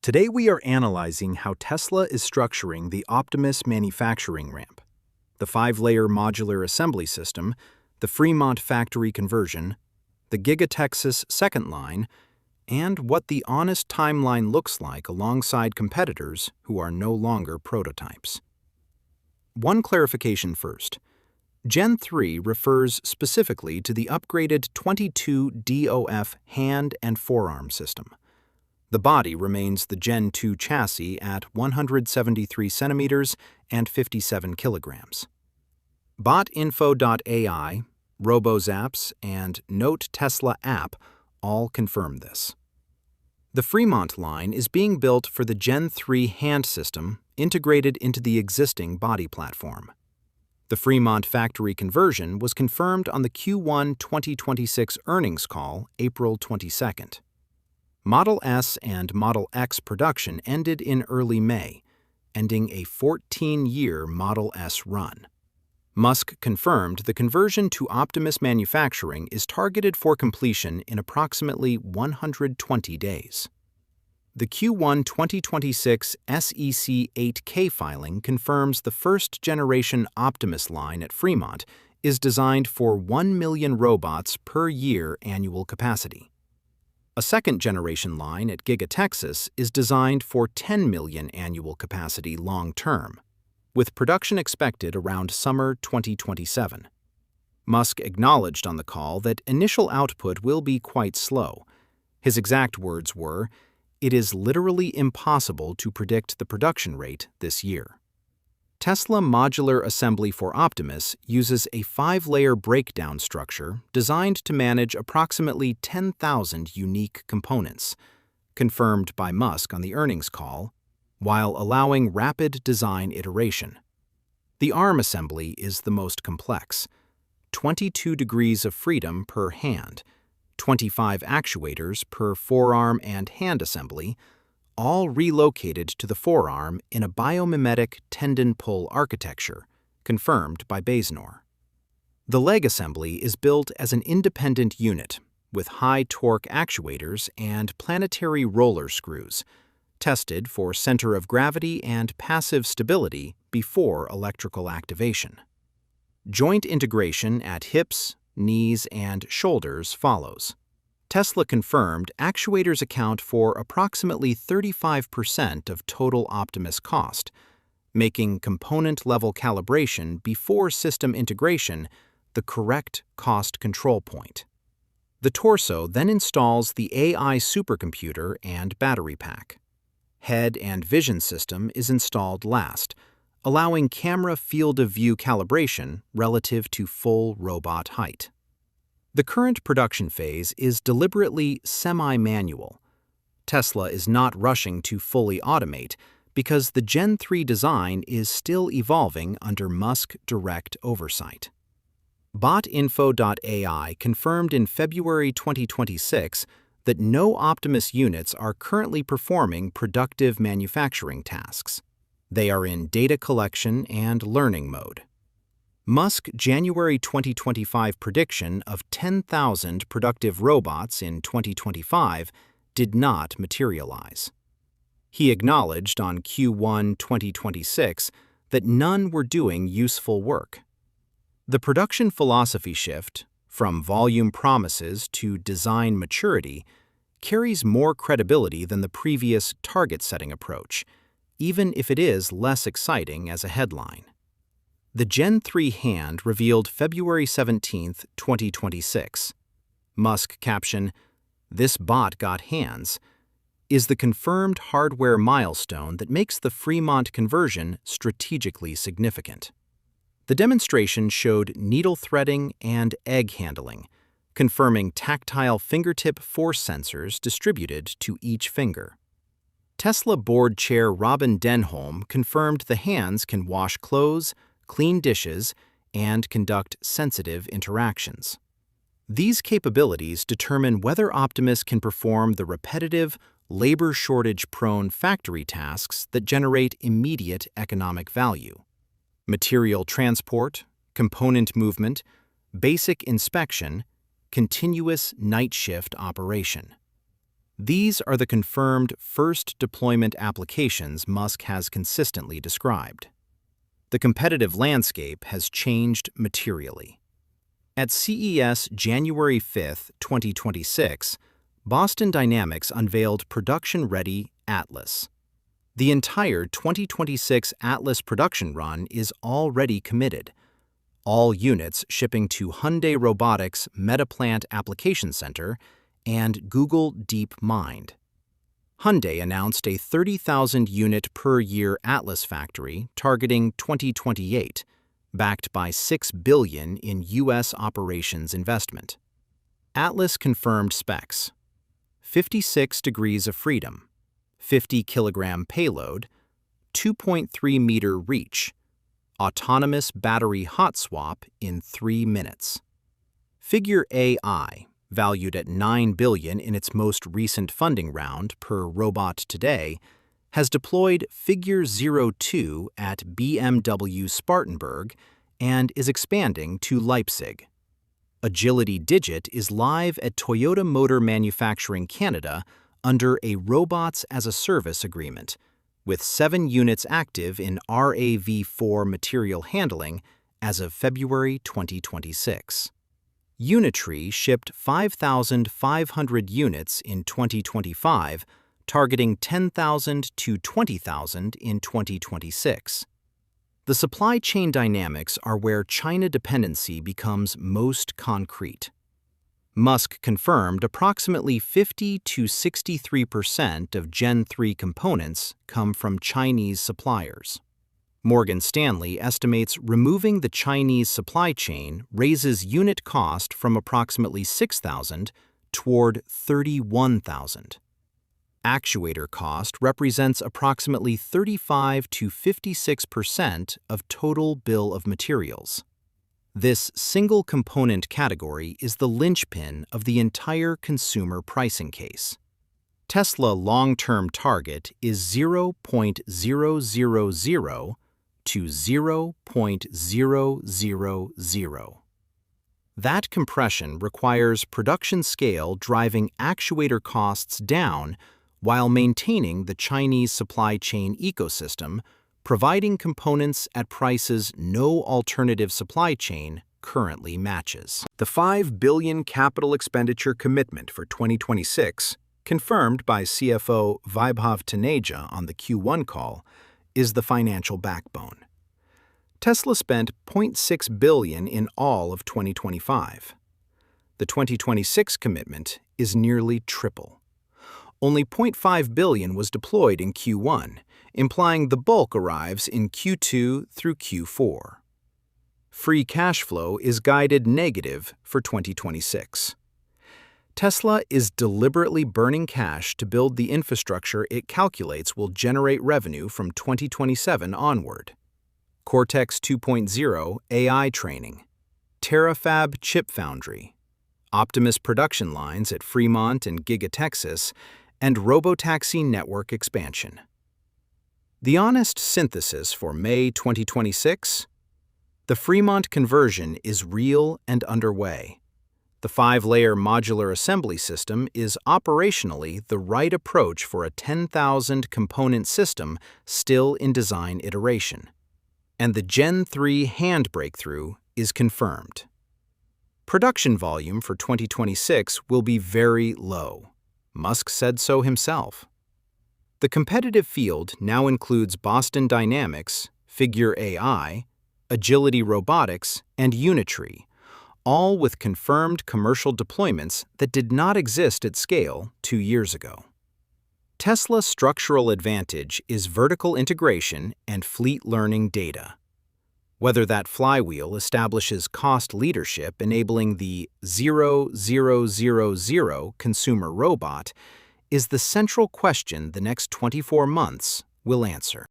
Today we are analyzing how Tesla is structuring the Optimus manufacturing ramp, the 5-layer modular assembly system, the Fremont factory conversion, the Giga-Texas second line, and what the honest timeline looks like alongside competitors who are no longer prototypes. One clarification first. Gen 3 refers specifically to the upgraded 22 DOF hand and forearm system. The body remains the Gen 2 chassis at 173 centimeters and 57 kilograms. BotInfo.ai, RoboZaps, and Notateslaapp all confirm this. The Fremont line is being built for the Gen 3 hand system integrated into the existing body platform. The Fremont factory conversion was confirmed on the Q1 2026 earnings call, April 22nd. Model S and Model X production ended in early May, ending a 14-year Model S run. Musk confirmed the conversion to Optimus manufacturing is targeted for completion in approximately 120 days. The Q1 2026 SEC 8K filing confirms the first-generation Optimus line at Fremont is designed for 1 million robots per year annual capacity. A second-generation line at Giga-Texas is designed for 10 million annual capacity long-term, with production expected around summer 2027. Musk acknowledged on the call that initial output will be quite slow. His exact words were, "It is literally impossible to predict the production rate this year." Tesla Modular Assembly for Optimus uses a 5-layer breakdown structure designed to manage approximately 10,000 unique components, confirmed by Musk on the earnings call, while allowing rapid design iteration. The arm assembly is the most complex: 22 degrees of freedom per hand, 25 actuators per forearm and hand assembly, all relocated to the forearm in a biomimetic tendon pull architecture, confirmed by Basenor. The leg assembly is built as an independent unit, with high-torque actuators and planetary roller screws, tested for center of gravity and passive stability before electrical activation. Joint integration at hips, knees, and shoulders follows. Tesla confirmed actuators account for approximately 35% of total Optimus cost, making component-level calibration before system integration the correct cost control point. The torso then installs the AI supercomputer and battery pack. Head and vision system is installed last, allowing camera field of view calibration relative to full robot height. The current production phase is deliberately semi-manual. Tesla is not rushing to fully automate because the Gen 3 design is still evolving under Musk direct oversight. BotInfo.ai confirmed in February 2026 that no Optimus units are currently performing productive manufacturing tasks. They are in data collection and learning mode. Musk January 2025 prediction of 10,000 productive robots in 2025 did not materialize. He acknowledged on Q1 2026 that none were doing useful work. The production philosophy shift, from volume promises to design maturity, carries more credibility than the previous target-setting approach, even if it is less exciting as a headline. The Gen 3 hand revealed February 17, 2026. Musk caption, "This bot got hands," is the confirmed hardware milestone that makes the Fremont conversion strategically significant. The demonstration showed needle threading and egg handling, confirming tactile fingertip force sensors distributed to each finger. Tesla board chair Robin Denholm confirmed the hands can wash clothes, clean dishes, and conduct sensitive interactions. These capabilities determine whether Optimus can perform the repetitive, labor shortage-prone factory tasks that generate immediate economic value: material transport, component movement, basic inspection, continuous night shift operation. These are the confirmed first deployment applications Musk has consistently described. The competitive landscape has changed materially. At CES January 5, 2026, Boston Dynamics unveiled production-ready Atlas. The entire 2026 Atlas production run is already committed, all units shipping to Hyundai Robotics Metaplant Application Center and Google DeepMind. Hyundai announced a 30,000 unit per year Atlas factory targeting 2028, backed by $6 billion in U.S. operations investment. Atlas confirmed specs: 56 degrees of freedom, 50-kilogram payload, 2.3-meter reach, autonomous battery hot swap in 3 minutes. Figure AI, valued at $9 billion in its most recent funding round per RobotToday, has deployed Figure 02 at BMW Spartanburg and is expanding to Leipzig. Agility Digit is live at Toyota Motor Manufacturing Canada under a Robots as a Service agreement, with 7 units active in RAV4 material handling as of February 2026. Unitree shipped 5,500 units in 2025, targeting 10,000 to 20,000 in 2026. The supply chain dynamics are where China dependency becomes most concrete. Musk confirmed approximately 50 to 63% of Gen 3 components come from Chinese suppliers. Morgan Stanley estimates removing the Chinese supply chain raises unit cost from approximately 6,000 toward 31,000. Actuator cost represents approximately 35 to 56% of total bill of materials. This single component category is the linchpin of the entire consumer pricing case. Tesla long-term target is 0.000 to 0.000. That compression requires production scale driving actuator costs down while maintaining the Chinese supply chain ecosystem, providing components at prices no alternative supply chain currently matches. The $5 billion capital expenditure commitment for 2026, confirmed by CFO Vaibhav Taneja on the Q1 call, is the financial backbone. Tesla spent $0.6 billion in all of 2025. The 2026 commitment is nearly triple. Only $0.5 billion was deployed in Q1, implying the bulk arrives in Q2 through Q4. Free cash flow is guided negative for 2026. Tesla is deliberately burning cash to build the infrastructure it calculates will generate revenue from 2027 onward. Cortex 2.0 AI training, Terafab chip foundry, Optimus production lines at Fremont and Giga Texas, and robotaxi network expansion. The honest synthesis for May 2026? The Fremont conversion is real and underway. The 5-layer modular assembly system is operationally the right approach for a 10,000 component system still in design iteration. And the Gen 3 hand breakthrough is confirmed. Production volume for 2026 will be very low. Musk said so himself. The competitive field now includes Boston Dynamics, Figure AI, Agility Robotics, and Unitree, all with confirmed commercial deployments that did not exist at scale 2 years ago. Tesla's structural advantage is vertical integration and fleet learning data. Whether that flywheel establishes cost leadership enabling the 0000 consumer robot is the central question the next 24 months will answer.